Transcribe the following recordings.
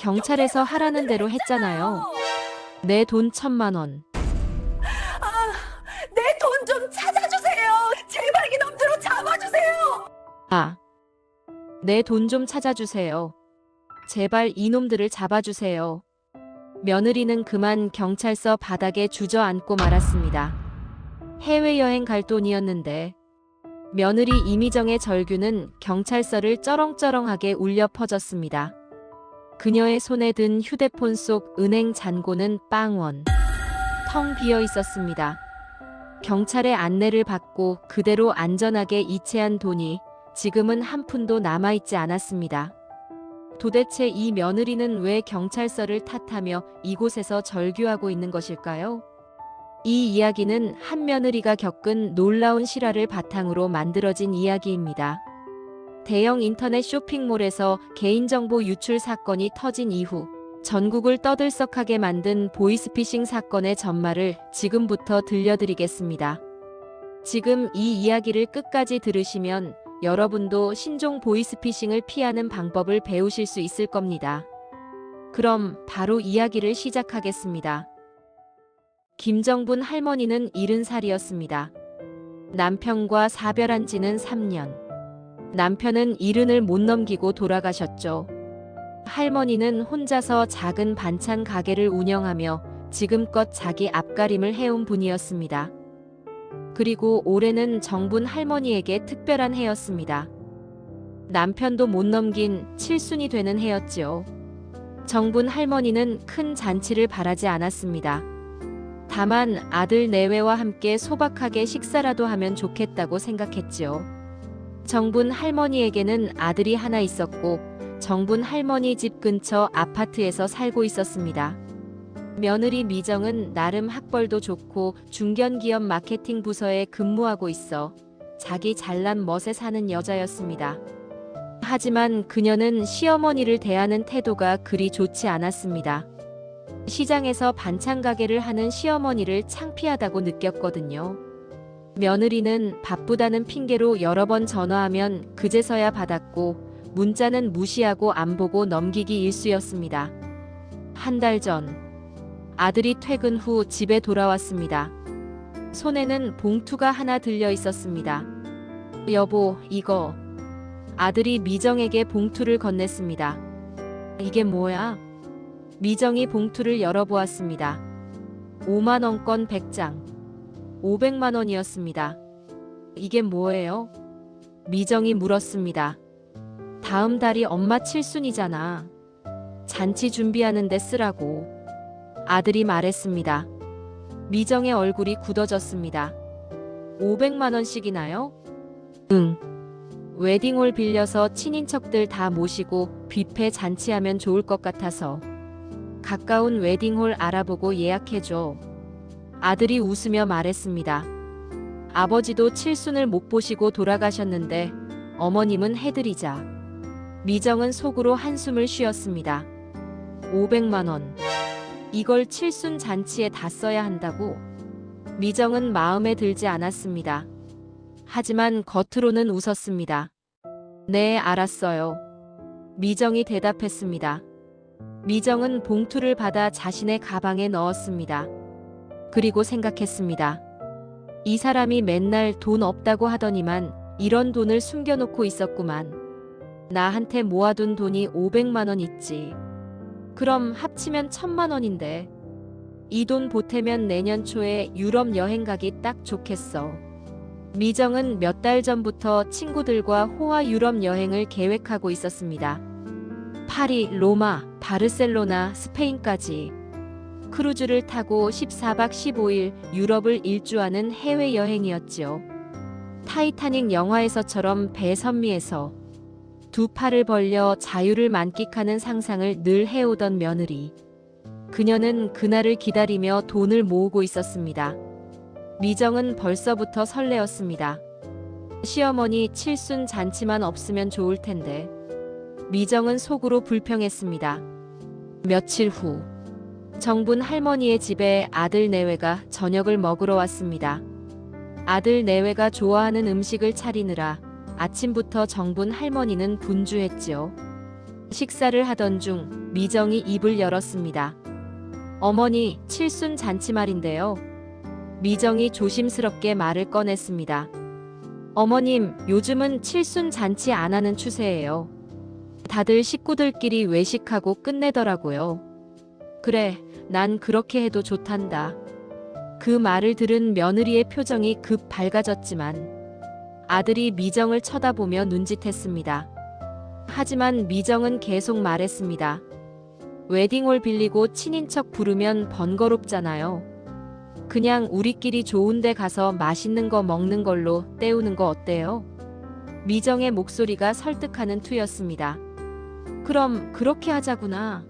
경찰에서 하라는 대로 했잖아요. 내 돈 1,000만 원. 내 돈 좀 찾아주세요. 제발 이놈들을 잡아주세요. 아, 내 돈 좀 찾아주세요. 제발 이놈들을 잡아주세요. 며느리는 그만 경찰서 바닥에 주저앉고 말았습니다. 해외여행 갈 돈이었는데 며느리 이미정의 절규는 경찰서를 쩌렁쩌렁하게 울려 퍼졌습니다. 그녀의 손에 든 휴대폰 속 은행 잔고는 빵원. 텅 비어 있었습니다. 경찰의 안내를 받고 그대로 안전하게 이체한 돈이 지금은 한 푼도 남아있지 않았습니다. 도대체 이 며느리는 왜 경찰서를 탓하며 이곳에서 절규하고 있는 것일까요? 이 이야기는 한 며느리가 겪은 놀라운 실화를 바탕으로 만들어진 이야기입니다. 대형 인터넷 쇼핑몰에서 개인정보 유출 사건이 터진 이후 전국을 떠들썩하게 만든 보이스피싱 사건의 전말을 지금부터 들려드리겠습니다. 지금 이 이야기를 끝까지 들으시면 여러분도 신종 보이스피싱을 피하는 방법을 배우실 수 있을 겁니다. 그럼 바로 이야기를 시작하겠습니다. 김정분 할머니는 70살이었습니다. 남편과 사별한 지는 3년. 남편은 70을 못 넘기고 돌아가셨죠. 할머니는 혼자서 작은 반찬 가게를 운영하며 지금껏 자기 앞가림을 해온 분이었습니다. 그리고 올해는 정분 할머니에게 특별한 해였습니다. 남편도 못 넘긴 칠순이 되는 해였지요. 정분 할머니는 큰 잔치를 바라지 않았습니다. 다만 아들 내외와 함께 소박하게 식사라도 하면 좋겠다고 생각했지요. 정분 할머니에게는 아들이 하나 있었고 정분 할머니 집 근처 아파트에서 살고 있었습니다. 며느리 미정은 나름 학벌도 좋고 중견기업 마케팅 부서에 근무하고 있어 자기 잘난 멋에 사는 여자였습니다. 하지만 그녀는 시어머니를 대하는 태도가 그리 좋지 않았습니다. 시장에서 반찬 가게를 하는 시어머니를 창피하다고 느꼈거든요. 며느리는 바쁘다는 핑계로 여러 번 전화하면 그제서야 받았고 문자는 무시하고 안 보고 넘기기 일쑤였습니다. 한 달 전 아들이 퇴근 후 집에 돌아왔습니다. 손에는 봉투가 하나 들려 있었습니다. 여보, 이거. 아들이 미정에게 봉투를 건넸습니다. 이게 뭐야? 미정이 봉투를 열어보았습니다. 5만원권 100장. 500만원이었습니다. 이게 뭐예요? 미정이 물었습니다. 다음 달이 엄마 칠순이잖아. 잔치 준비하는데 쓰라고. 아들이 말했습니다. 미정의 얼굴이 굳어졌습니다. 500만원씩이나요? 응. 웨딩홀 빌려서 친인척들 다 모시고 뷔페 잔치하면 좋을 것 같아서. 가까운 웨딩홀 알아보고 예약해줘. 아들이 웃으며 말했습니다. 아버지도 칠순을 못 보시고 돌아가셨는데 어머님은 해드리자. 미정은 속으로 한숨을 쉬었습니다. 500만원. 이걸 칠순 잔치에 다 써야 한다고? 미정은 마음에 들지 않았습니다. 하지만 겉으로는 웃었습니다. 네, 알았어요. 미정이 대답했습니다. 미정은 봉투를 받아 자신의 가방에 넣었습니다. 그리고 생각했습니다. 이 사람이 맨날 돈 없다고 하더니만 이런 돈을 숨겨놓고 있었구만. 나한테 모아둔 돈이 500만원 있지. 그럼 합치면 1,000만원인데. 이 돈 보태면 내년 초에 유럽 여행 가기 딱 좋겠어. 미정은 몇 달 전부터 친구들과 호화 유럽 여행을 계획하고 있었습니다. 파리, 로마, 바르셀로나, 스페인까지. 크루즈를 타고 14박 15일 유럽을 일주하는 해외여행이었지요. 타이타닉 영화에서처럼 배 선미에서 두 팔을 벌려 자유를 만끽하는 상상을 늘 해오던 며느리. 그녀는 그날을 기다리며 돈을 모으고 있었습니다. 미정은 벌써부터 설레었습니다. 시어머니 칠순 잔치만 없으면 좋을 텐데. 미정은 속으로 불평했습니다. 며칠 후 정분 할머니의 집에 아들 내외가 저녁을 먹으러 왔습니다. 아들 내외가 좋아하는 음식을 차리느라 아침부터 정분 할머니는 분주했지요. 식사를 하던 중 미정이 입을 열었습니다. 어머니, 칠순 잔치 말인데요. 미정이 조심스럽게 말을 꺼냈습니다. 어머님, 요즘은 칠순 잔치 안 하는 추세예요. 다들 식구들끼리 외식하고 끝내더라고요. 그래, 난 그렇게 해도 좋단다. 그 말을 들은 며느리의 표정이 급 밝아졌지만 아들이 미정을 쳐다보며 눈짓했습니다. 하지만 미정은 계속 말했습니다. 웨딩홀 빌리고 친인척 부르면 번거롭잖아요. 그냥 우리끼리 좋은 데 가서 맛있는 거 먹는 걸로 때우는 거 어때요? 미정의 목소리가 설득하는 투였습니다. 그럼 그렇게 하자구나.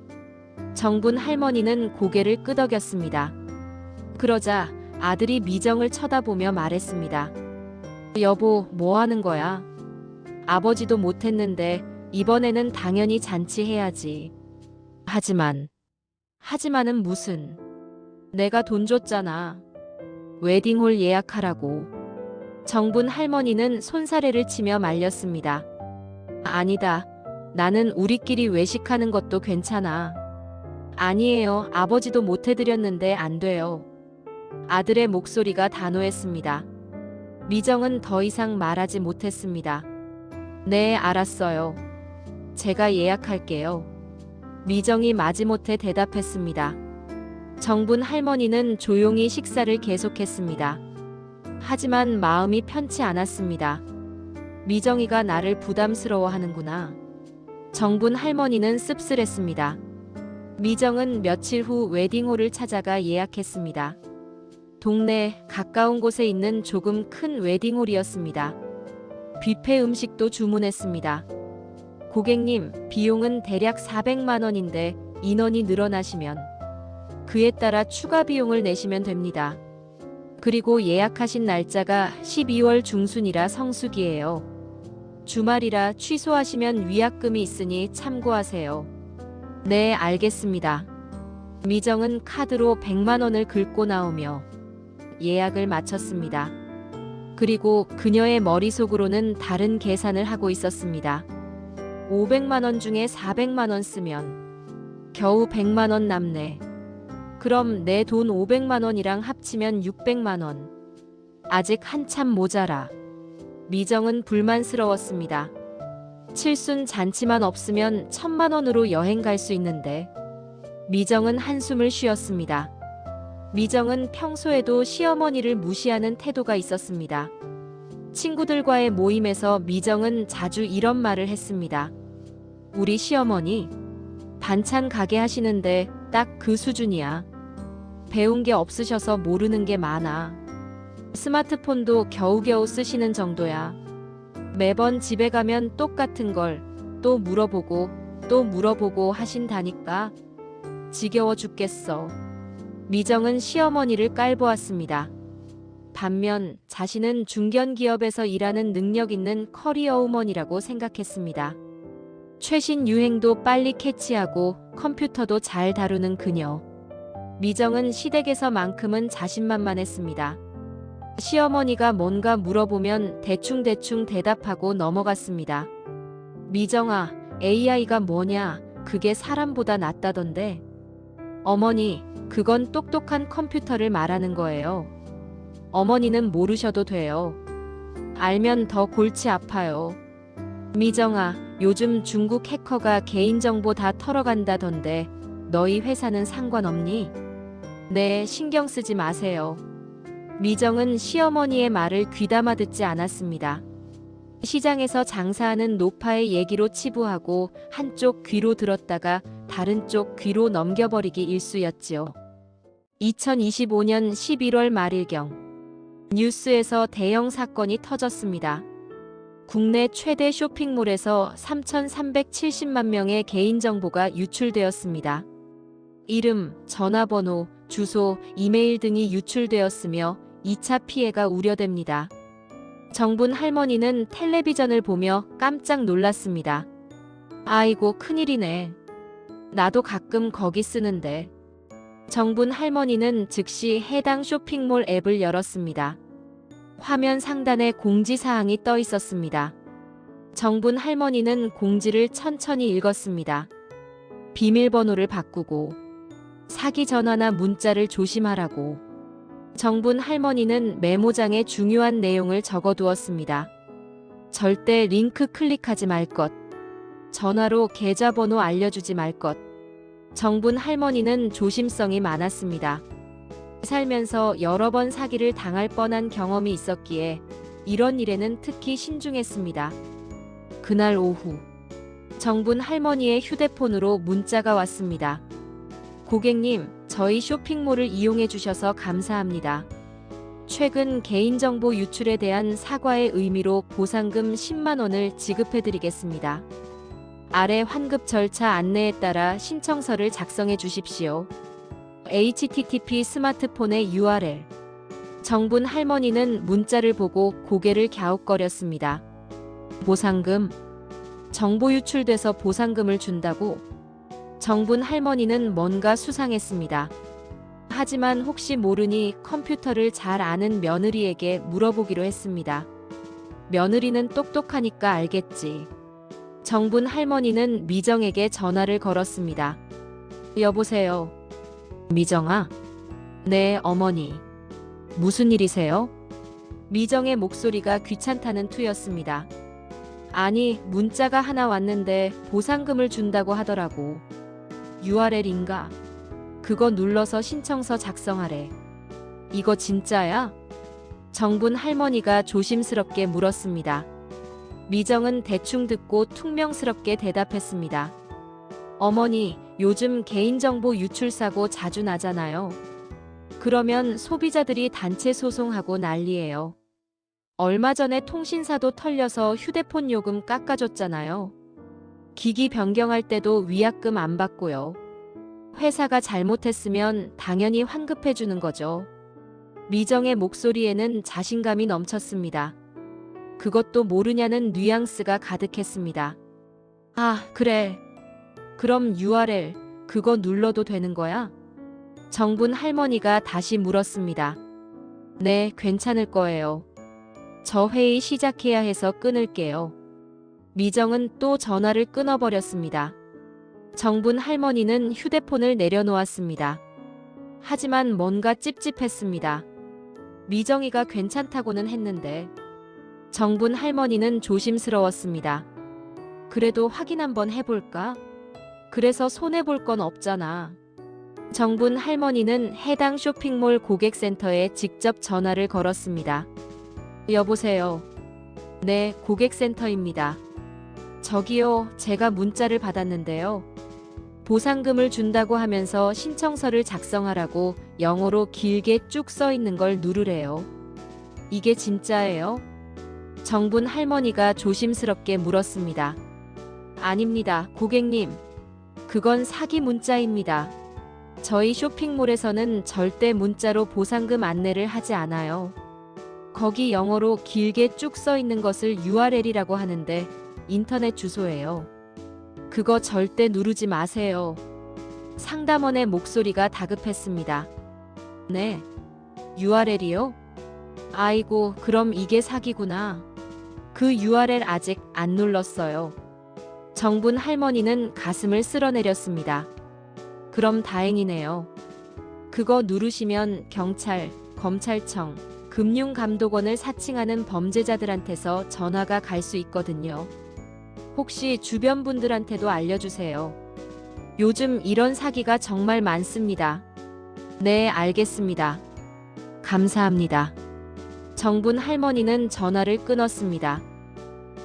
정분 할머니는 고개를 끄덕였습니다. 그러자 아들이 미정을 쳐다보며 말했습니다. 여보, 뭐 하는 거야? 아버지도 못했는데 이번에는 당연히 잔치해야지. 하지만은 무슨. 내가 돈 줬잖아. 웨딩홀 예약하라고. 정분 할머니는 손사래를 치며 말렸습니다. 아니다. 나는 우리끼리 외식하는 것도 괜찮아. 아니에요. 아버지도 못 해드렸는데 안 돼요. 아들의 목소리가 단호했습니다. 미정은 더 이상 말하지 못했습니다. 네, 알았어요. 제가 예약할게요. 미정이 마지못해 대답했습니다. 정분 할머니는 조용히 식사를 계속했습니다. 하지만 마음이 편치 않았습니다. 미정이가 나를 부담스러워하는구나. 정분 할머니는 씁쓸했습니다. 미정은 며칠 후 웨딩홀을 찾아가 예약했습니다. 동네 가까운 곳에 있는 조금 큰 웨딩홀이었습니다. 뷔페 음식도 주문했습니다. 고객님, 비용은 대략 400만 원인데 인원이 늘어나시면 그에 따라 추가 비용을 내시면 됩니다. 그리고 예약하신 날짜가 12월 중순이라 성수기예요. 주말이라 취소하시면 위약금이 있으니 참고하세요. 네, 알겠습니다. 미정은 카드로 100만 원을 긁고 나오며 예약을 마쳤습니다. 그리고 그녀의 머릿속으로는 다른 계산을 하고 있었습니다. 500만 원 중에 400만 원 쓰면 겨우 100만 원 남네. 그럼 내 돈 500만 원이랑 합치면 600만 원. 아직 한참 모자라. 미정은 불만스러웠습니다. 칠순 잔치만 없으면 1000만 원으로 여행 갈 수 있는데. 미정은 한숨을 쉬었습니다. 미정은 평소에도 시어머니를 무시하는 태도가 있었습니다. 친구들과의 모임에서 미정은 자주 이런 말을 했습니다. 우리 시어머니 반찬 가게 하시는데 딱 그 수준이야. 배운 게 없으셔서 모르는 게 많아. 스마트폰도 겨우겨우 쓰시는 정도야. 매번 집에 가면 똑같은 걸 또 물어보고 하신다니까. 지겨워 죽겠어. 미정은 시어머니를 깔보았습니다. 반면 자신은 중견기업에서 일하는 능력 있는 커리어우먼이라고 생각했습니다. 최신 유행도 빨리 캐치하고 컴퓨터도 잘 다루는 그녀. 미정은 시댁에서만큼은 자신만만했습니다. 시어머니가 뭔가 물어보면 대충 대답하고 넘어갔습니다. 미정아, AI가 뭐냐? 그게 사람보다 낫다던데. 어머니, 그건 똑똑한 컴퓨터를 말하는 거예요. 어머니는 모르셔도 돼요. 알면 더 골치 아파요. 미정아, 요즘 중국 해커가 개인정보 다 털어간다던데 너희 회사는 상관없니? 네, 신경 쓰지 마세요. 미정은 시어머니의 말을 귀담아 듣지 않았습니다. 시장에서 장사하는 노파의 얘기로 치부하고 한쪽 귀로 들었다가 다른 쪽 귀로 넘겨버리기 일쑤였지요. 2025년 11월 말일경 뉴스에서 대형 사건이 터졌습니다. 국내 최대 쇼핑몰에서 3,370만 명의 개인정보가 유출되었습니다. 이름, 전화번호, 주소, 이메일 등이 유출되었으며 2차 피해가 우려됩니다. 정분 할머니는 텔레비전을 보며 깜짝 놀랐습니다. 아이고, 큰일이네. 나도 가끔 거기 쓰는데. 정분 할머니는 즉시 해당 쇼핑몰 앱을 열었습니다. 화면 상단에 공지사항이 떠 있었습니다. 정분 할머니는 공지를 천천히 읽었습니다. 비밀번호를 바꾸고 사기 전화나 문자를 조심하라고. 정분 할머니는 메모장에 중요한 내용을 적어두었습니다. 절대 링크 클릭하지 말 것. 전화로 계좌번호 알려주지 말 것. 정분 할머니는 조심성이 많았습니다. 살면서 여러 번 사기를 당할 뻔한 경험이 있었기에 이런 일에는 특히 신중했습니다. 그날 오후, 정분 할머니의 휴대폰으로 문자가 왔습니다. 고객님, 저희 쇼핑몰을 이용해 주셔서 감사합니다. 최근 개인정보 유출에 대한 사과의 의미로 보상금 10만 원을 지급해 드리겠습니다. 아래 환급 절차 안내에 따라 신청서를 작성해 주십시오. http 스마트폰의 URL. 정분 할머니는 문자를 보고 고개를 갸웃거렸습니다. 보상금? 정보 유출돼서 보상금을 준다고? 정분 할머니는 뭔가 수상했습니다. 하지만 혹시 모르니 컴퓨터를 잘 아는 며느리에게 물어보기로 했습니다. 며느리는 똑똑하니까 알겠지. 정분 할머니는 미정에게 전화를 걸었습니다. 여보세요. 미정아? 네, 어머니. 무슨 일이세요? 미정의 목소리가 귀찮다는 투였습니다. 아니, 문자가 하나 왔는데 보상금을 준다고 하더라고. URL인가? 그거 눌러서 신청서 작성하래. 이거 진짜야? 정분 할머니가 조심스럽게 물었습니다. 미정은 대충 듣고 퉁명스럽게 대답했습니다. 어머니, 요즘 개인정보 유출 사고 자주 나잖아요. 그러면 소비자들이 단체 소송하고 난리예요. 얼마 전에 통신사도 털려서 휴대폰 요금 깎아줬잖아요. 기기 변경할 때도 위약금 안 받고요. 회사가 잘못했으면 당연히 환급해주는 거죠. 미정의 목소리에는 자신감이 넘쳤습니다. 그것도 모르냐는 뉘앙스가 가득했습니다. 아, 그래. 그럼 URL, 그거 눌러도 되는 거야? 정분 할머니가 다시 물었습니다. 네, 괜찮을 거예요. 저 회의 시작해야 해서 끊을게요. 미정은 또 전화를 끊어버렸습니다. 정분 할머니는 휴대폰을 내려놓았습니다. 하지만 뭔가 찝찝했습니다. 미정이가 괜찮다고는 했는데. 정분 할머니는 조심스러웠습니다. 그래도 확인 한번 해볼까? 그래서 손해볼 건 없잖아. 정분 할머니는 해당 쇼핑몰 고객센터에 직접 전화를 걸었습니다. 여보세요. 네, 고객센터입니다. 저기요, 제가 문자를 받았는데요. 보상금을 준다고 하면서 신청서를 작성하라고 영어로 길게 쭉 써 있는 걸 누르래요. 이게 진짜예요? 정분 할머니가 조심스럽게 물었습니다. 아닙니다, 고객님. 그건 사기 문자입니다. 저희 쇼핑몰에서는 절대 문자로 보상금 안내를 하지 않아요. 거기 영어로 길게 쭉 써 있는 것을 URL이라고 하는데 인터넷 주소예요. 그거 절대 누르지 마세요. 상담원의 목소리가 다급했습니다. 네. URL이요? 아이고, 그럼 이게 사기구나. 그 URL 아직 안 눌렀어요. 정분 할머니는 가슴을 쓸어내렸습니다. 그럼 다행이네요. 그거 누르시면 경찰, 검찰청, 금융감독원을 사칭하는 범죄자들한테서 전화가 갈 수 있거든요. 혹시 주변 분들한테도 알려주세요. 요즘 이런 사기가 정말 많습니다. 네, 알겠습니다. 감사합니다. 정분 할머니는 전화를 끊었습니다.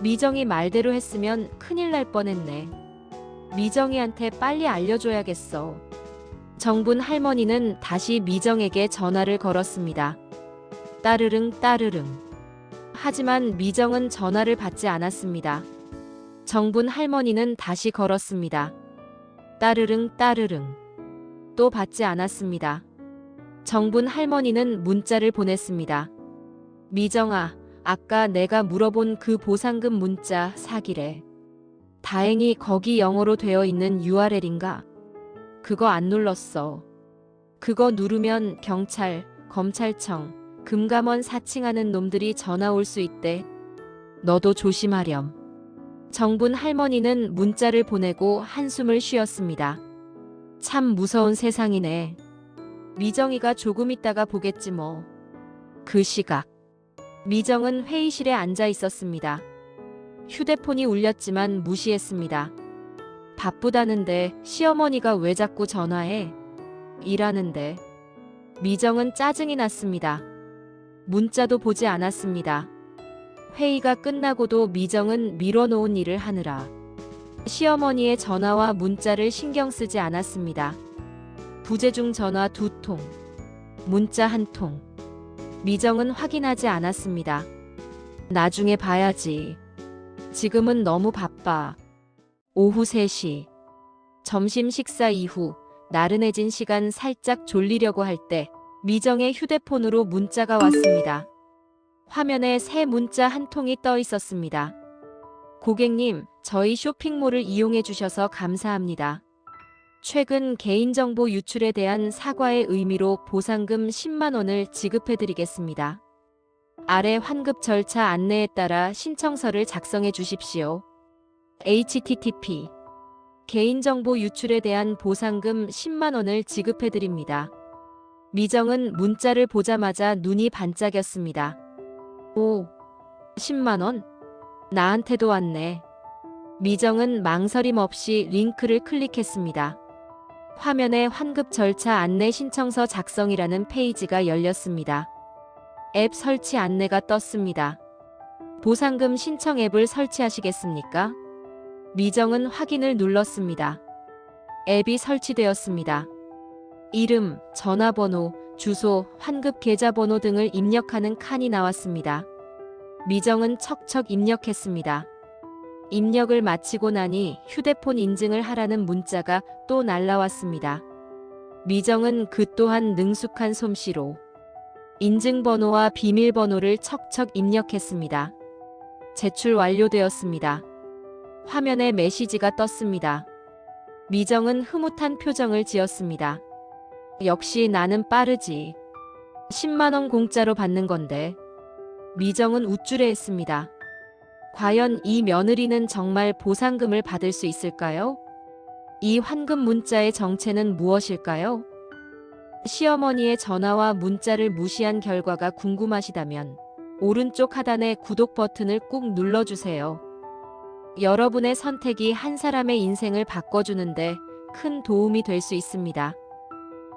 미정이 말대로 했으면 큰일 날 뻔했네. 미정이한테 빨리 알려줘야겠어. 정분 할머니는 다시 미정에게 전화를 걸었습니다. 따르릉 따르릉. 하지만 미정은 전화를 받지 않았습니다. 정분 할머니는 다시 걸었습니다. 따르릉 따르릉. 또 받지 않았습니다. 정분 할머니는 문자를 보냈습니다. 미정아, 아까 내가 물어본 그 보상금 문자 사기래. 다행히 거기 영어로 되어 있는 URL인가? 그거 안 눌렀어. 그거 누르면 경찰, 검찰청, 금감원 사칭하는 놈들이 전화 올 수 있대. 너도 조심하렴. 정분 할머니는 문자를 보내고 한숨을 쉬었습니다. 참 무서운 세상이네. 미정이가 조금 있다가 보겠지 뭐. 그 시각 미정은 회의실에 앉아 있었습니다. 휴대폰이 울렸지만 무시했습니다. 바쁘다는데 시어머니가 왜 자꾸 전화해? 일하는데. 미정은 짜증이 났습니다. 문자도 보지 않았습니다. 회의가 끝나고도 미정은 미뤄놓은 일을 하느라 시어머니의 전화와 문자를 신경 쓰지 않았습니다. 부재중 전화 2통, 문자 1통. 미정은 확인하지 않았습니다. 나중에 봐야지. 지금은 너무 바빠. 오후 3시. 점심 식사 이후 나른해진 시간 살짝 졸리려고 할 때 미정의 휴대폰으로 문자가 왔습니다. 화면에 새 문자 1통이 떠 있었습니다. 고객님, 저희 쇼핑몰을 이용해 주셔서 감사합니다. 최근 개인정보 유출에 대한 사과의 의미로 보상금 10만 원을 지급해 드리겠습니다. 아래 환급 절차 안내에 따라 신청서를 작성해 주십시오. http 개인정보 유출에 대한 보상금 10만 원을 지급해 드립니다. 미정은 문자를 보자마자 눈이 반짝였습니다. 오, 10만 원? 나한테도 왔네. 미정은 망설임 없이 링크를 클릭했습니다. 화면에 환급 절차 안내 신청서 작성이라는 페이지가 열렸습니다. 앱 설치 안내가 떴습니다. 보상금 신청 앱을 설치하시겠습니까? 미정은 확인을 눌렀습니다. 앱이 설치되었습니다. 이름, 전화번호, 주소, 환급 계좌번호 등을 입력하는 칸이 나왔습니다. 미정은 척척 입력했습니다. 입력을 마치고 나니 휴대폰 인증을 하라는 문자가 또 날라왔습니다. 미정은 그 또한 능숙한 솜씨로 인증번호와 비밀번호를 척척 입력했습니다. 제출 완료되었습니다. 화면에 메시지가 떴습니다. 미정은 흐뭇한 표정을 지었습니다. 역시 나는 빠르지. 10만 원 공짜로 받는 건데. 미정은 우쭐해했습니다. 과연 이 며느리는 정말 보상금을 받을 수 있을까요? 이 환급 문자의 정체는 무엇일까요? 시어머니의 전화와 문자를 무시한 결과가 궁금하시다면 오른쪽 하단의 구독 버튼을 꾹 눌러주세요. 여러분의 선택이 한 사람의 인생을 바꿔주는데 큰 도움이 될 수 있습니다.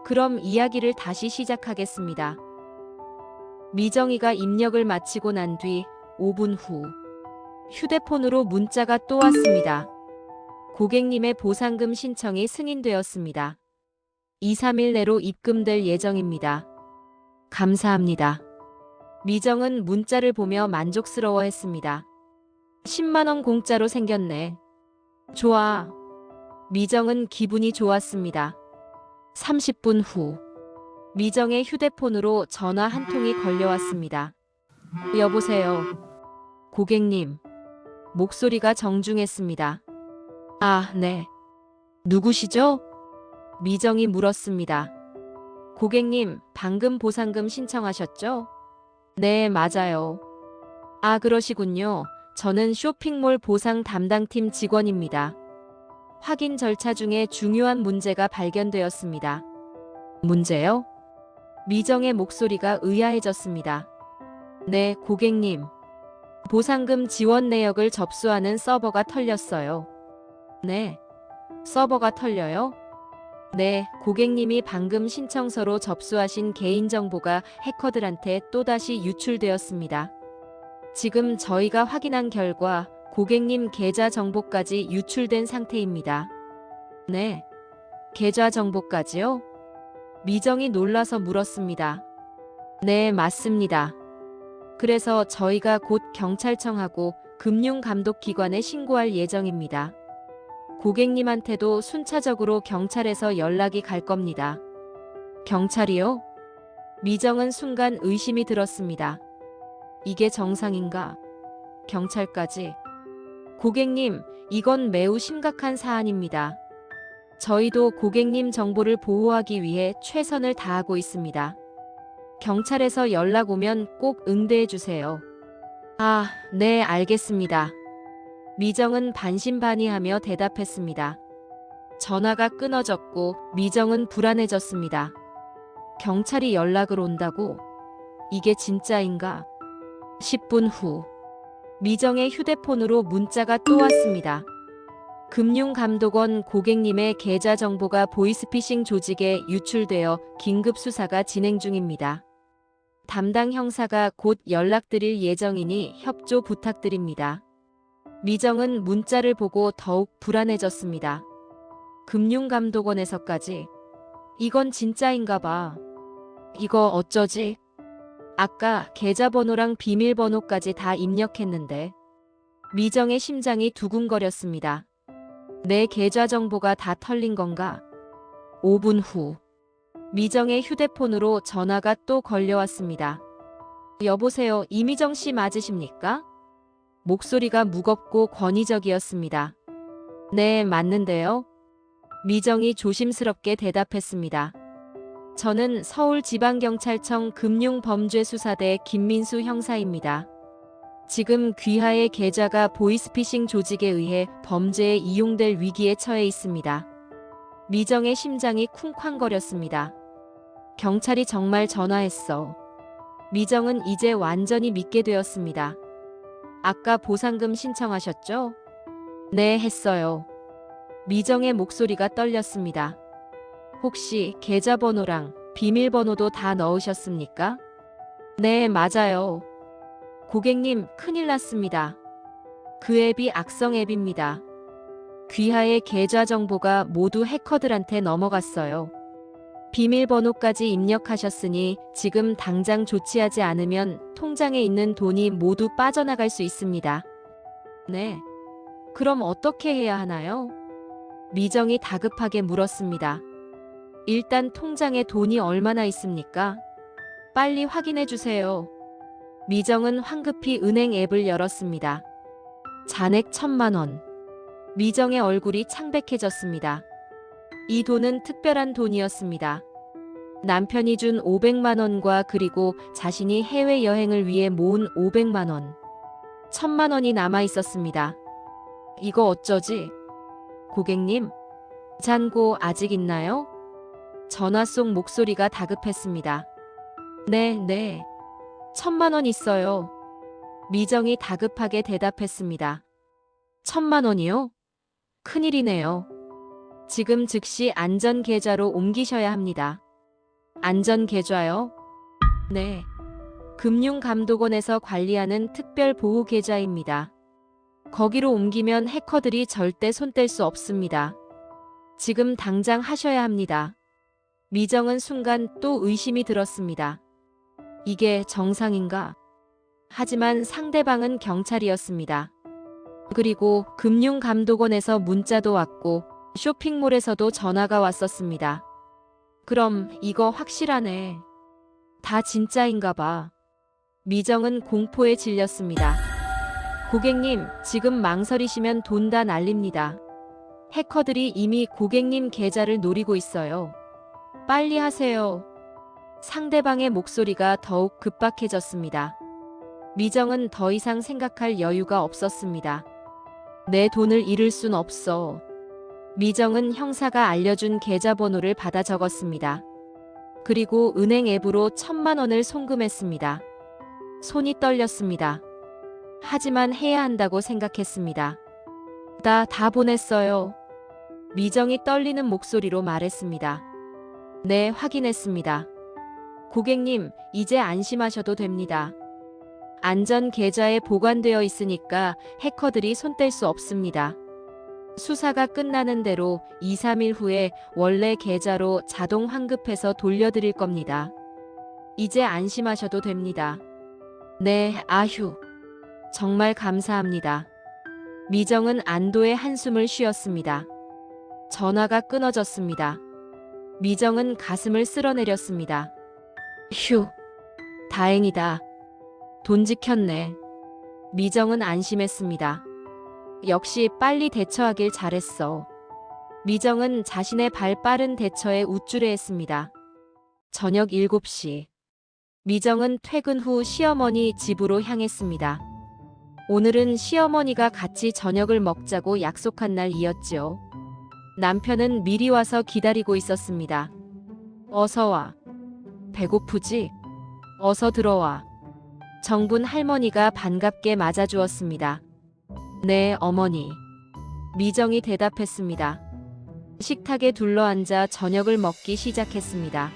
그럼 이야기를 다시 시작하겠습니다. 미정이가 입력을 마치고 난 뒤 5분 후 휴대폰으로 문자가 또 왔습니다. 고객님의 보상금 신청이 승인되었습니다. 2, 3일 내로 입금될 예정입니다. 감사합니다. 미정은 문자를 보며 만족스러워했습니다. 10만 원 공짜로 생겼네. 좋아. 미정은 기분이 좋았습니다. 30분 후 미정의 휴대폰으로 전화 한 통이 걸려왔습니다. 여보세요. 고객님. 목소리가 정중했습니다. 아, 네. 누구시죠? 미정이 물었습니다. 고객님, 방금 보상금 신청하셨죠? 네, 맞아요. 아, 그러시군요. 저는 쇼핑몰 보상 담당팀 직원입니다. 확인 절차 중에 중요한 문제가 발견되었습니다. 문제요? 미정의 목소리가 의아해졌습니다. 네, 고객님. 보상금 지원 내역을 접수하는 서버가 털렸어요. 네. 서버가 털려요? 네, 고객님이 방금 신청서로 접수하신 개인정보가 해커들한테 또다시 유출되었습니다. 지금 저희가 확인한 결과 고객님 계좌 정보까지 유출된 상태입니다. 네. 계좌 정보까지요? 미정이 놀라서 물었습니다. 네, 맞습니다. 그래서 저희가 곧 경찰청하고 금융감독기관에 신고할 예정입니다. 고객님한테도 순차적으로 경찰에서 연락이 갈 겁니다. 경찰이요? 미정은 순간 의심이 들었습니다. 이게 정상인가? 경찰까지? 고객님, 이건 매우 심각한 사안입니다. 저희도 고객님 정보를 보호하기 위해 최선을 다하고 있습니다. 경찰에서 연락 오면 꼭 응대해 주세요. 아, 네, 알겠습니다. 미정은 반신반의하며 대답했습니다. 전화가 끊어졌고 미정은 불안해졌습니다. 경찰이 연락을 온다고? 이게 진짜인가? 10분 후 미정의 휴대폰으로 문자가 또 왔습니다. 금융감독원 고객님의 계좌 정보가 보이스피싱 조직에 유출되어 긴급 수사가 진행 중입니다. 담당 형사가 곧 연락드릴 예정이니 협조 부탁드립니다. 미정은 문자를 보고 더욱 불안해졌습니다. 금융감독원에서까지. 이건 진짜인가 봐. 이거 어쩌지? 아까 계좌번호랑 비밀번호까지 다 입력했는데. 미정의 심장이 두근거렸습니다. 내 계좌 정보가 다 털린 건가? 5분 후 미정의 휴대폰으로 전화가 또 걸려왔습니다. 여보세요, 이미정 씨 맞으십니까? 목소리가 무겁고 권위적이었습니다. 네, 맞는데요. 미정이 조심스럽게 대답했습니다. 저는 서울지방경찰청 금융범죄수사대 김민수 형사입니다. 지금 귀하의 계좌가 보이스피싱 조직에 의해 범죄에 이용될 위기에 처해 있습니다. 미정의 심장이 쿵쾅거렸습니다. 경찰이 정말 전화했어. 미정은 이제 완전히 믿게 되었습니다. 아까 보상금 신청하셨죠? 네, 했어요. 미정의 목소리가 떨렸습니다. 혹시 계좌번호랑 비밀번호도 다 넣으셨습니까? 네, 맞아요. 고객님, 큰일 났습니다. 그 앱이 악성 앱입니다. 귀하의 계좌 정보가 모두 해커들한테 넘어갔어요. 비밀번호까지 입력하셨으니 지금 당장 조치하지 않으면 통장에 있는 돈이 모두 빠져나갈 수 있습니다. 네. 그럼 어떻게 해야 하나요? 미정이 다급하게 물었습니다. 일단 통장에 돈이 얼마나 있습니까? 빨리 확인해 주세요. 미정은 황급히 은행 앱을 열었습니다. 잔액 1,000만 원. 미정의 얼굴이 창백해졌습니다. 이 돈은 특별한 돈이었습니다. 남편이 준 500만 원과 그리고 자신이 해외여행을 위해 모은 500만 원. 1,000만 원이 남아 있었습니다. 이거 어쩌지? 고객님, 잔고 아직 있나요? 전화 속 목소리가 다급했습니다. 네. 1,000만 원 있어요. 미정이 다급하게 대답했습니다. 1,000만 원이요? 큰일이네요. 지금 즉시 안전계좌로 옮기셔야 합니다. 안전계좌요? 네. 금융감독원에서 관리하는 특별보호계좌입니다. 거기로 옮기면 해커들이 절대 손댈 수 없습니다. 지금 당장 하셔야 합니다. 미정은 순간 또 의심이 들었습니다. 이게 정상인가? 하지만 상대방은 경찰이었습니다. 그리고 금융감독원에서 문자도 왔고 쇼핑몰에서도 전화가 왔었습니다. 그럼 이거 확실하네. 다 진짜인가 봐. 미정은 공포에 질렸습니다. 고객님, 지금 망설이시면 돈 다 날립니다. 해커들이 이미 고객님 계좌를 노리고 있어요. 빨리 하세요. 상대방의 목소리가 더욱 급박해졌습니다. 미정은 더 이상 생각할 여유가 없었습니다. 내 돈을 잃을 순 없어. 미정은 형사가 알려준 계좌번호를 받아 적었습니다. 그리고 은행 앱으로 1,000만 원을 송금했습니다. 손이 떨렸습니다. 하지만 해야 한다고 생각했습니다. 다 보냈어요. 미정이 떨리는 목소리로 말했습니다. 네, 확인했습니다. 고객님, 이제 안심하셔도 됩니다. 안전 계좌에 보관되어 있으니까 해커들이 손뗄 수 없습니다. 수사가 끝나는 대로 2, 3일 후에 원래 계좌로 자동 환급해서 돌려드릴 겁니다. 이제 안심하셔도 됩니다. 네, 아휴. 정말 감사합니다. 미정은 안도의 한숨을 쉬었습니다. 전화가 끊어졌습니다. 미정은 가슴을 쓸어내렸습니다. 휴, 다행이다. 돈 지켰네. 미정은 안심했습니다. 역시 빨리 대처하길 잘했어. 미정은 자신의 발 빠른 대처에 우쭐해했습니다. 저녁 7시. 미정은 퇴근 후 시어머니 집으로 향했습니다. 오늘은 시어머니가 같이 저녁을 먹자고 약속한 날이었지요. 남편은 미리 와서 기다리고 있었습니다. 어서 와. 배고프지? 어서 들어와. 정분 할머니가 반갑게 맞아주었습니다. 네, 어머니. 미정이 대답했습니다. 식탁에 둘러앉아 저녁을 먹기 시작했습니다.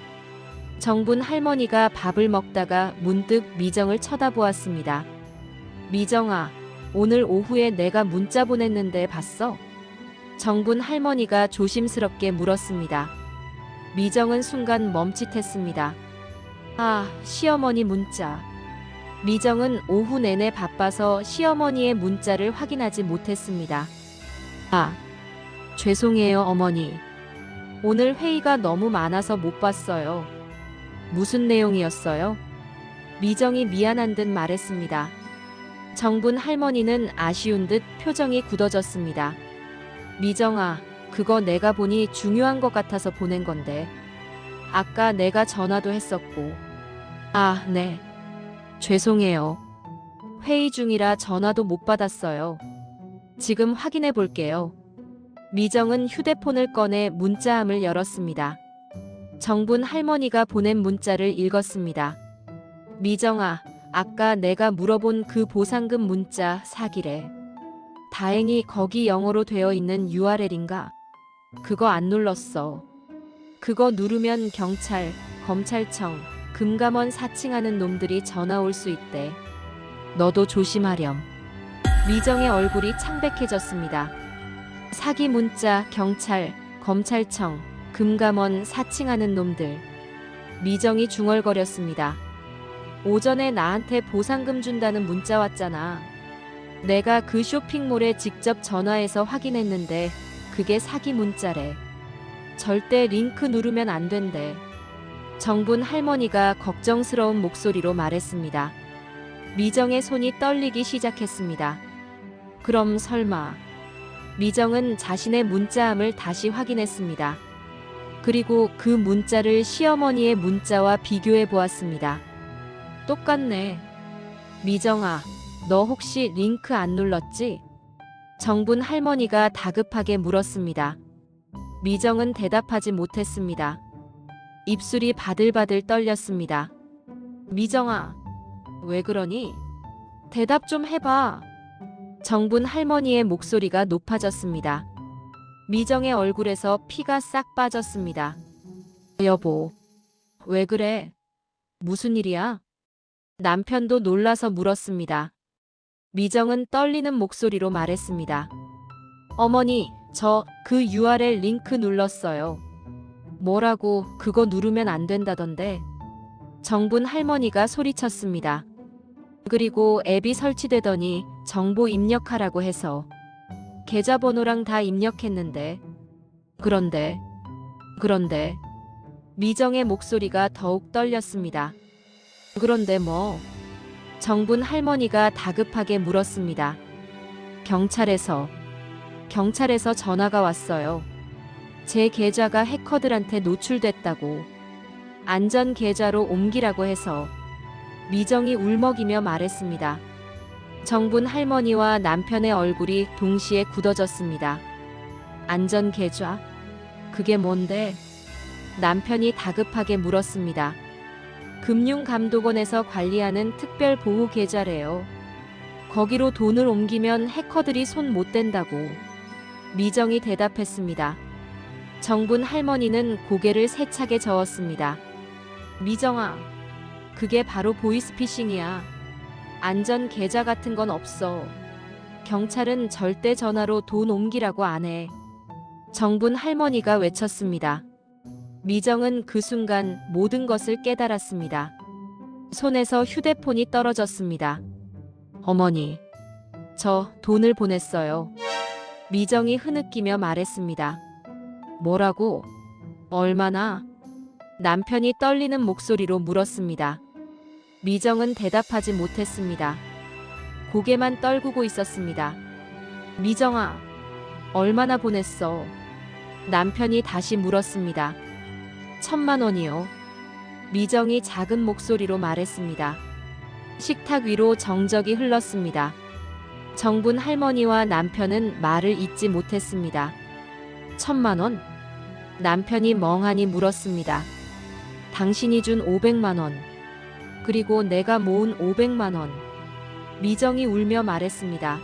정분 할머니가 밥을 먹다가 문득 미정을 쳐다보았습니다. 미정아, 오늘 오후에 내가 문자 보냈는데 봤어? 정분 할머니가 조심스럽게 물었습니다. 미정은 순간 멈칫했습니다. 아, 시어머니 문자. 미정은 오후 내내 바빠서 시어머니의 문자를 확인하지 못했습니다. 아, 죄송해요, 어머니. 오늘 회의가 너무 많아서 못 봤어요. 무슨 내용이었어요? 미정이 미안한 듯 말했습니다. 정분 할머니는 아쉬운 듯 표정이 굳어졌습니다. 미정아, 그거 내가 보니 중요한 것 같아서 보낸 건데. 아까 내가 전화도 했었고. 아, 네. 죄송해요. 회의 중이라 전화도 못 받았어요. 지금 확인해 볼게요. 미정은 휴대폰을 꺼내 문자함을 열었습니다. 정분 할머니가 보낸 문자를 읽었습니다. 미정아, 아까 내가 물어본 그 보상금 문자 사기래. 다행히 거기 영어로 되어 있는 URL인가? 그거 안 눌렀어. 그거 누르면 경찰, 검찰청, 금감원 사칭하는 놈들이 전화 올 수 있대. 너도 조심하렴. 미정의 얼굴이 창백해졌습니다. 사기 문자, 경찰, 검찰청, 금감원 사칭하는 놈들. 미정이 중얼거렸습니다. 오전에 나한테 보상금 준다는 문자 왔잖아. 내가 그 쇼핑몰에 직접 전화해서 확인했는데 그게 사기 문자래. 절대 링크 누르면 안 된대. 정분 할머니가 걱정스러운 목소리로 말했습니다. 미정의 손이 떨리기 시작했습니다. 그럼 설마. 미정은 자신의 문자함을 다시 확인했습니다. 그리고 그 문자를 시어머니의 문자와 비교해 보았습니다. 똑같네. 미정아, 너 혹시 링크 안 눌렀지? 정분 할머니가 다급하게 물었습니다. 미정은 대답하지 못했습니다. 입술이 바들바들 떨렸습니다. 미정아, 왜 그러니? 대답 좀 해봐. 정분 할머니의 목소리가 높아졌습니다. 미정의 얼굴에서 피가 싹 빠졌습니다. 여보, 왜 그래? 무슨 일이야? 남편도 놀라서 물었습니다. 미정은 떨리는 목소리로 말했습니다. 어머니, 저 그 URL 링크 눌렀어요. 뭐라고? 그거 누르면 안 된다던데. 정분 할머니가 소리쳤습니다. 그리고 앱이 설치되더니 정보 입력하라고 해서 계좌번호랑 다 입력했는데. 그런데 미정의 목소리가 더욱 떨렸습니다. 그런데 뭐? 정분 할머니가 다급하게 물었습니다. 경찰에서 전화가 왔어요. 제 계좌가 해커들한테 노출됐다고. 안전 계좌로 옮기라고 해서. 미정이 울먹이며 말했습니다. 정분 할머니와 남편의 얼굴이 동시에 굳어졌습니다. 안전 계좌? 그게 뭔데? 남편이 다급하게 물었습니다. 금융감독원에서 관리하는 특별보호 계좌래요. 거기로 돈을 옮기면 해커들이 손 못 댄다고. 미정이 대답했습니다. 정분 할머니는 고개를 세차게 저었습니다. 미정아, 그게 바로 보이스피싱이야. 안전 계좌 같은 건 없어. 경찰은 절대 전화로 돈 옮기라고 안 해. 정분 할머니가 외쳤습니다. 미정은 그 순간 모든 것을 깨달았습니다. 손에서 휴대폰이 떨어졌습니다. 어머니, 저 돈을 보냈어요. 미정이 흐느끼며 말했습니다. 뭐라고? 얼마나? 남편이 떨리는 목소리로 물었습니다. 미정은 대답하지 못했습니다. 고개만 떨구고 있었습니다. 미정아, 얼마나 보냈어? 남편이 다시 물었습니다. 1,000만 원이요. 미정이 작은 목소리로 말했습니다. 식탁 위로 정적이 흘렀습니다. 정분 할머니와 남편은 말을 잇지 못했습니다. 1,000만 원? 남편이 멍하니 물었습니다. 당신이 준 500만 원. 그리고 내가 모은 500만 원. 미정이 울며 말했습니다.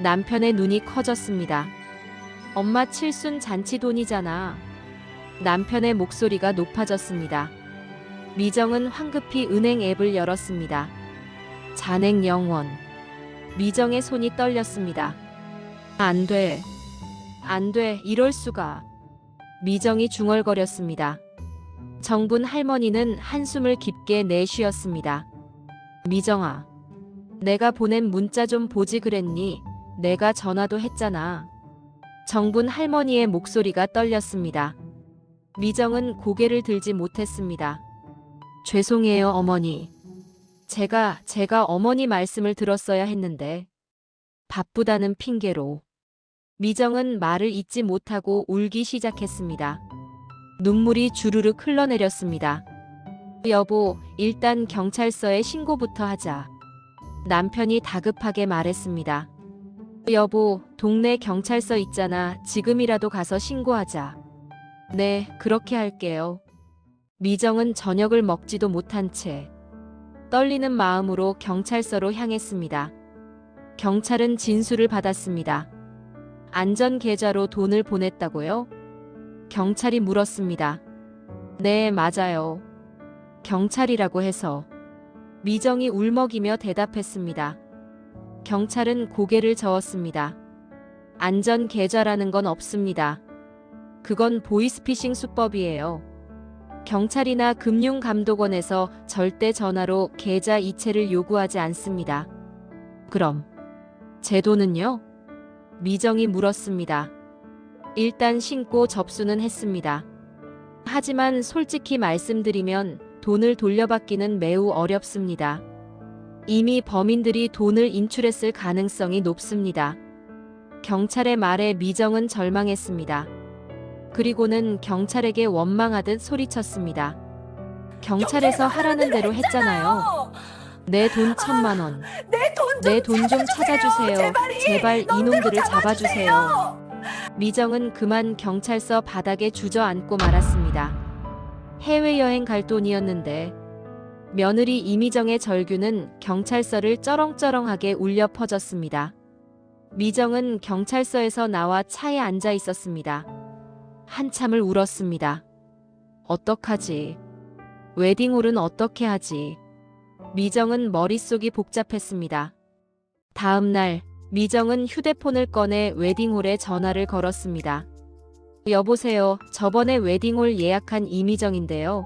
남편의 눈이 커졌습니다. 엄마 칠순 잔치 돈이잖아. 남편의 목소리가 높아졌습니다. 미정은 황급히 은행 앱을 열었습니다. 잔액 0원. 미정의 손이 떨렸습니다. 안 돼. 안 돼. 이럴 수가. 미정이 중얼거렸습니다. 정분 할머니는 한숨을 깊게 내쉬었습니다. 미정아, 내가 보낸 문자 좀 보지 그랬니? 내가 전화도 했잖아. 정분 할머니의 목소리가 떨렸습니다. 미정은 고개를 들지 못했습니다. 죄송해요, 어머니. 제가 어머니 말씀을 들었어야 했는데. 바쁘다는 핑계로. 미정은 말을 잇지 못하고 울기 시작했습니다. 눈물이 주르륵 흘러내렸습니다. 여보, 일단 경찰서에 신고부터 하자. 남편이 다급하게 말했습니다. 여보, 동네 경찰서 있잖아. 지금이라도 가서 신고하자. 네, 그렇게 할게요. 미정은 저녁을 먹지도 못한 채 떨리는 마음으로 경찰서로 향했습니다. 경찰은 진술을 받았습니다. 안전계좌로 돈을 보냈다고요? 경찰이 물었습니다. 네, 맞아요. 경찰이라고 해서. 미정이 울먹이며 대답했습니다. 경찰은 고개를 저었습니다. 안전계좌라는 건 없습니다. 그건 보이스피싱 수법이에요. 경찰이나 금융감독원에서 절대 전화로 계좌 이체를 요구하지 않습니다. 그럼 제 돈은요? 미정이 물었습니다. 일단 신고 접수는 했습니다. 하지만 솔직히 말씀드리면 돈을 돌려받기는 매우 어렵습니다. 이미 범인들이 돈을 인출했을 가능성이 높습니다. 경찰의 말에 미정은 절망했습니다. 그리고는 경찰에게 원망하듯 소리쳤습니다. 경찰에서 하라는 대로 했잖아요. 내 돈 1,000만 원. 내 돈 좀 찾아주세요. 제발 이놈들을 잡아주세요. 미정은 그만 경찰서 바닥에 주저앉고 말았습니다. 해외여행 갈 돈이었는데. 며느리 이미정의 절규는 경찰서를 쩌렁쩌렁하게 울려 퍼졌습니다. 미정은 경찰서에서 나와 차에 앉아 있었습니다. 한참을 울었습니다. 어떡하지? 웨딩홀은 어떻게 하지? 미정은 머릿속이 복잡했습니다. 다음 날 미정은 휴대폰을 꺼내 웨딩홀에 전화를 걸었습니다. 여보세요. 저번에 웨딩홀 예약한 이미정인데요.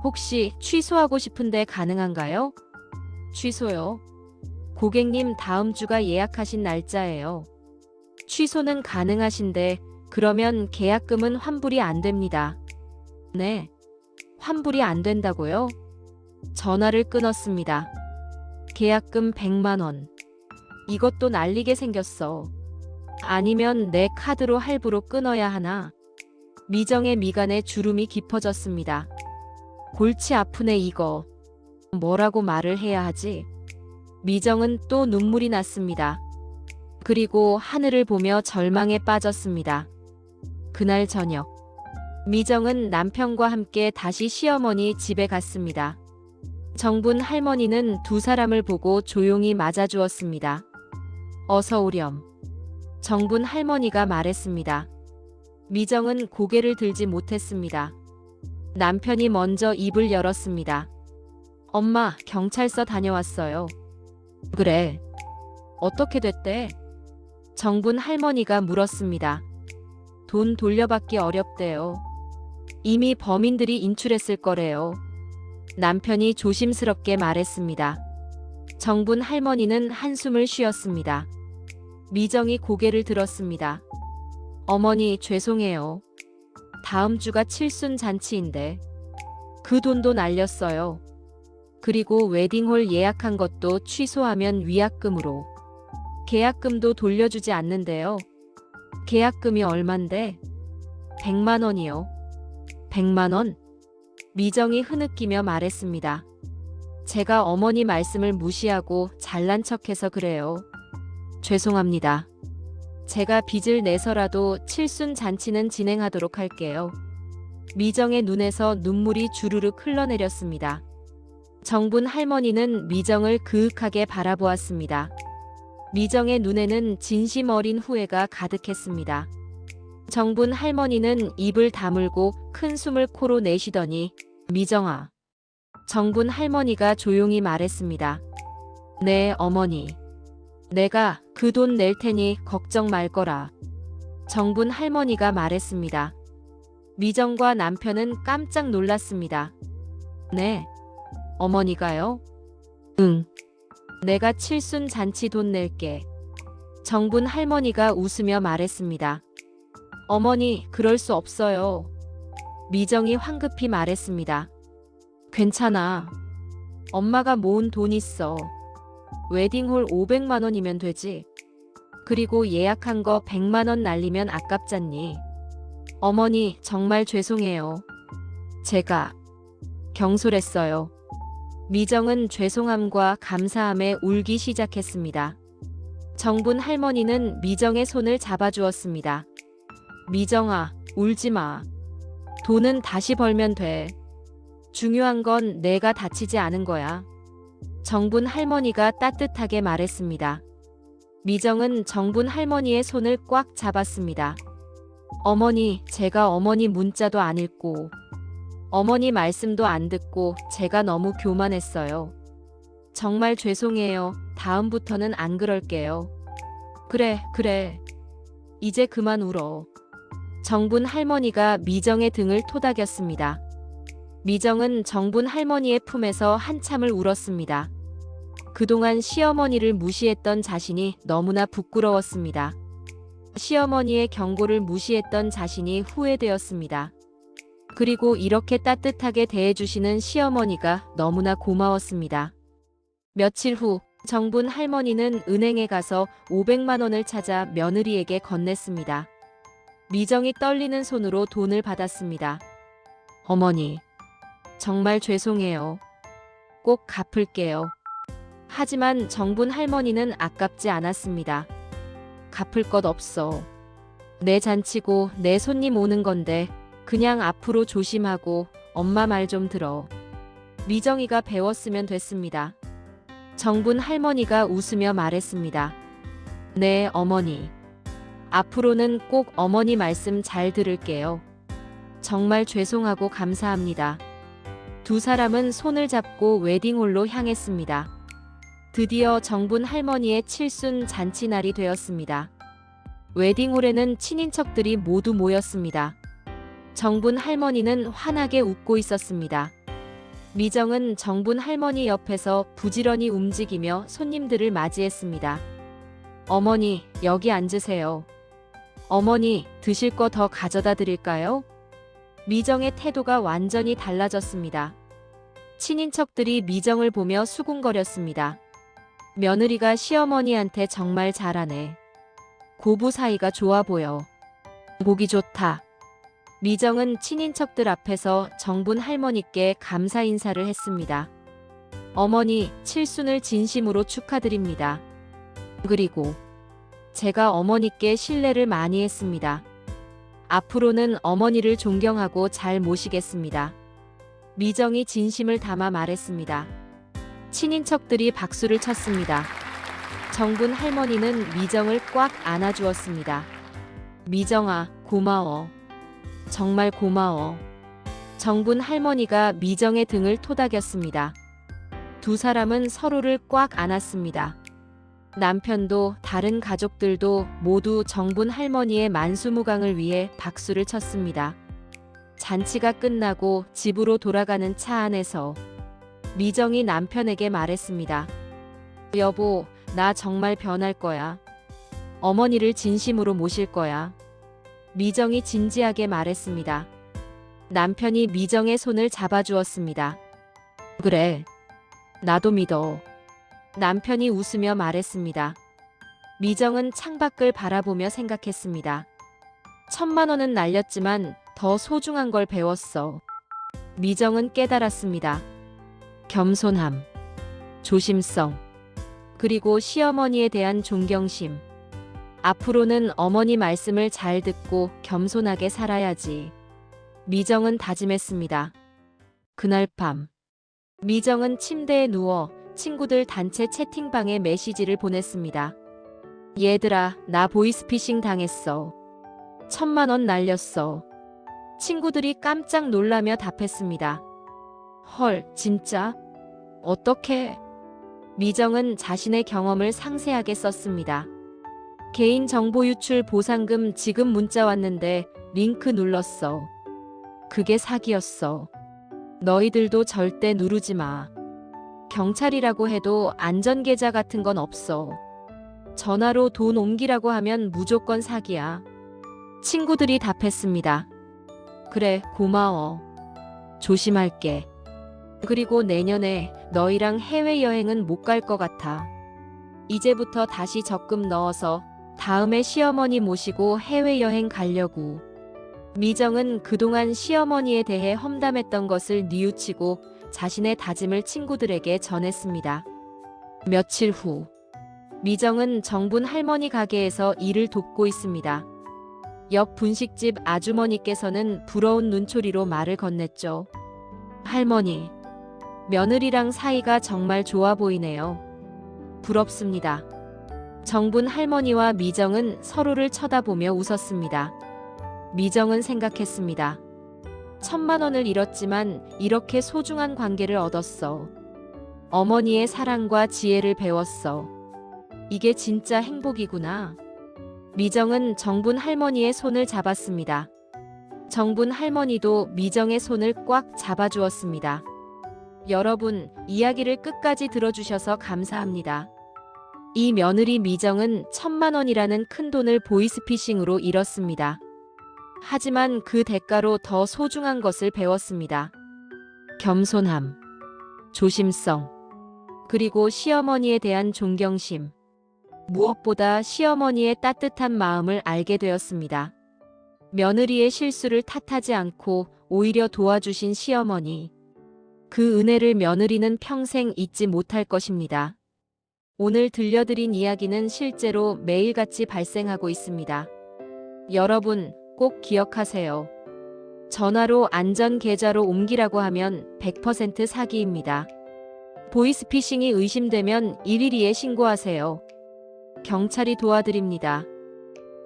혹시 취소하고 싶은데 가능한가요? 취소요? 고객님 다음 주가 예약하신 날짜예요. 취소는 가능하신데 그러면 계약금은 환불이 안 됩니다. 네. 환불이 안 된다고요? 전화를 끊었습니다. 계약금 100만 원. 이것도 날리게 생겼어. 아니면 내 카드로 할부로 끊어야 하나? 미정의 미간에 주름이 깊어졌습니다. 골치 아프네 이거. 뭐라고 말을 해야 하지? 미정은 또 눈물이 났습니다. 그리고 하늘을 보며 절망에 빠졌습니다. 그날 저녁 미정은 남편과 함께 다시 시어머니 집에 갔습니다. 정분 할머니는 두 사람을 보고 조용히 맞아주었습니다. 어서 오렴. 정분 할머니가 말했습니다. 미정은 고개를 들지 못했습니다. 남편이 먼저 입을 열었습니다. 엄마, 경찰서 다녀왔어요. 그래. 어떻게 됐대? 정분 할머니가 물었습니다. 돈 돌려받기 어렵대요. 이미 범인들이 인출했을 거래요. 남편이 조심스럽게 말했습니다. 정분 할머니는 한숨을 쉬었습니다. 미정이 고개를 들었습니다. 어머니, 죄송해요. 다음 주가 칠순 잔치인데 그 돈도 날렸어요. 그리고 웨딩홀 예약한 것도 취소하면 위약금으로. 계약금도 돌려주지 않는데요. 계약금이 얼만데? 100만 원이요. 100만 원? 미정이 흐느끼며 말했습니다. 제가 어머니 말씀을 무시하고 잘난 척해서 그래요. 죄송합니다. 제가 빚을 내서라도 칠순 잔치는 진행하도록 할게요. 미정의 눈에서 눈물이 주르륵 흘러내렸습니다. 정분 할머니는 미정을 그윽하게 바라보았습니다. 미정의 눈에는 진심 어린 후회가 가득했습니다. 정분 할머니는 입을 다물고 큰 숨을 코로 내쉬더니 미정아. 정분 할머니가 조용히 말했습니다. 네, 어머니. 내가 그 돈 낼 테니 걱정 말 거라. 정분 할머니가 말했습니다. 미정과 남편은 깜짝 놀랐습니다. 네. 어머니가요? 응. 내가 칠순 잔치 돈 낼게. 정분 할머니가 웃으며 말했습니다. 어머니, 그럴 수 없어요. 미정이 황급히 말했습니다. 괜찮아. 엄마가 모은 돈 있어. 웨딩홀 500만 원이면 되지. 그리고 예약한 거 100만 원 날리면 아깝잖니. 어머니, 정말 죄송해요. 제가 경솔했어요. 미정은 죄송함과 감사함에 울기 시작했습니다. 정분 할머니는 미정의 손을 잡아주었습니다. 미정아, 울지 마. 돈은 다시 벌면 돼. 중요한 건 내가 다치지 않은 거야. 정분 할머니가 따뜻하게 말했습니다. 미정은 정분 할머니의 손을 꽉 잡았습니다. 어머니, 제가 어머니 문자도 안 읽고 어머니 말씀도 안 듣고 제가 너무 교만했어요. 정말 죄송해요. 다음부터는 안 그럴게요. 그래. 이제 그만 울어. 정분 할머니가 미정의 등을 토닥였습니다. 미정은 정분 할머니의 품에서 한참을 울었습니다. 그동안 시어머니를 무시했던 자신이 너무나 부끄러웠습니다. 시어머니의 경고를 무시했던 자신이 후회되었습니다. 그리고 이렇게 따뜻하게 대해주시는 시어머니가 너무나 고마웠습니다. 며칠 후 정분 할머니는 은행에 가서 500만 원을 찾아 며느리에게 건넸습니다. 미정이 떨리는 손으로 돈을 받았습니다. 어머니, 정말 죄송해요. 꼭 갚을게요. 하지만 정분 할머니는 아깝지 않았습니다. 갚을 것 없어. 내 잔치고 내 손님 오는 건데 그냥 앞으로 조심하고 엄마 말 좀 들어. 미정이가 배웠으면 됐습니다. 정분 할머니가 웃으며 말했습니다. 네, 어머니. 앞으로는 꼭 어머니 말씀 잘 들을게요. 정말 죄송하고 감사합니다. 두 사람은 손을 잡고 웨딩홀로 향했습니다. 드디어 정분 할머니의 칠순 잔치날이 되었습니다. 웨딩홀에는 친인척들이 모두 모였습니다. 정분 할머니는 환하게 웃고 있었습니다. 미정은 정분 할머니 옆에서 부지런히 움직이며 손님들을 맞이했습니다. 어머니, 여기 앉으세요. 어머니, 드실 거 더 가져다 드릴까요? 미정의 태도가 완전히 달라졌습니다. 친인척들이 미정을 보며 수군거렸습니다. 며느리가 시어머니한테 정말 잘하네. 고부 사이가 좋아 보여. 보기 좋다. 미정은 친인척들 앞에서 정분 할머니께 감사 인사를 했습니다. 어머니, 칠순을 진심으로 축하드립니다. 그리고 제가 어머니께 신뢰를 많이 했습니다. 앞으로는 어머니를 존경하고 잘 모시겠습니다. 미정이 진심을 담아 말했습니다. 친인척들이 박수를 쳤습니다. 정분 할머니는 미정을 꽉 안아주었습니다. 미정아, 고마워. 정말 고마워. 정분 할머니가 미정의 등을 토닥였습니다. 두 사람은 서로를 꽉 안았습니다. 남편도 다른 가족들도 모두 정분 할머니의 만수무강을 위해 박수를 쳤습니다. 잔치가 끝나고 집으로 돌아가는 차 안에서 미정이 남편에게 말했습니다. 여보, 나 정말 변할 거야. 어머니를 진심으로 모실 거야. 미정이 진지하게 말했습니다. 남편이 미정의 손을 잡아주었습니다. 그래, 나도 믿어. 남편이 웃으며 말했습니다. 미정은 창밖을 바라보며 생각했습니다. 1,000만 원은 날렸지만 더 소중한 걸 배웠어. 미정은 깨달았습니다. 겸손함, 조심성, 그리고 시어머니에 대한 존경심. 앞으로는 어머니 말씀을 잘 듣고 겸손하게 살아야지. 미정은 다짐했습니다. 그날 밤, 미정은 침대에 누워 친구들 단체 채팅방에 메시지를 보냈습니다. 얘들아, 나 보이스피싱 당했어. 1,000만 원 날렸어. 친구들이 깜짝 놀라며 답했습니다. 헐, 진짜? 어떡해? 미정은 자신의 경험을 상세하게 썼습니다. 개인정보 유출 보상금 지금 문자 왔는데 링크 눌렀어. 그게 사기였어. 너희들도 절대 누르지 마. 경찰이라고 해도 안전계좌 같은 건 없어. 전화로 돈 옮기라고 하면 무조건 사기야. 친구들이 답했습니다. 그래, 고마워. 조심할게. 그리고 내년에 너희랑 해외여행은 못 갈 것 같아. 이제부터 다시 적금 넣어서 다음에 시어머니 모시고 해외여행 가려고. 미정은 그동안 시어머니에 대해 험담했던 것을 뉘우치고 자신의 다짐을 친구들에게 전했습니다. 며칠 후, 미정은 정분 할머니 가게에서 일을 돕고 있습니다. 옆 분식집 아주머니께서는 부러운 눈초리로 말을 건넸죠. 할머니, 며느리랑 사이가 정말 좋아 보이네요. 부럽습니다. 정분 할머니와 미정은 서로를 쳐다보며 웃었습니다. 미정은 생각했습니다. 1,000만 원을 잃었지만 이렇게 소중한 관계를 얻었어. 어머니의 사랑과 지혜를 배웠어. 이게 진짜 행복이구나. 미정은 정분 할머니의 손을 잡았습니다. 정분 할머니도 미정의 손을 꽉 잡아주었습니다. 여러분, 이야기를 끝까지 들어주셔서 감사합니다. 이 며느리 미정은 1,000만 원이라는 큰 돈을 보이스피싱으로 잃었습니다. 하지만 그 대가로 더 소중한 것을 배웠습니다. 겸손함, 조심성, 그리고 시어머니에 대한 존경심. 무엇보다 시어머니의 따뜻한 마음을 알게 되었습니다. 며느리의 실수를 탓하지 않고 오히려 도와주신 시어머니. 그 은혜를 며느리는 평생 잊지 못할 것입니다. 오늘 들려드린 이야기는 실제로 매일같이 발생하고 있습니다. 여러분, 꼭 기억하세요. 전화로 안전 계좌로 옮기라고 하면 100% 사기입니다. 보이스피싱이 의심되면 112에 신고하세요. 경찰이 도와드립니다.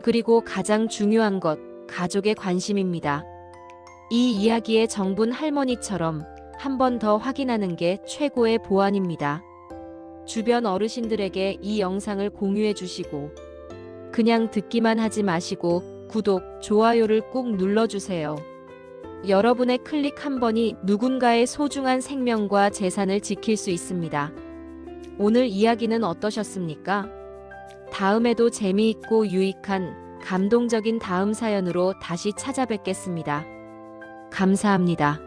그리고 가장 중요한 것, 가족의 관심입니다. 이 이야기의 정분 할머니처럼 한 번 더 확인하는 게 최고의 보안입니다. 주변 어르신들에게 이 영상을 공유해 주시고, 그냥 듣기만 하지 마시고 구독, 좋아요를 꼭 눌러주세요. 여러분의 클릭 한 번이 누군가의 소중한 생명과 재산을 지킬 수 있습니다. 오늘 이야기는 어떠셨습니까? 다음에도 재미있고 유익한 감동적인 다음 사연으로 다시 찾아뵙겠습니다. 감사합니다.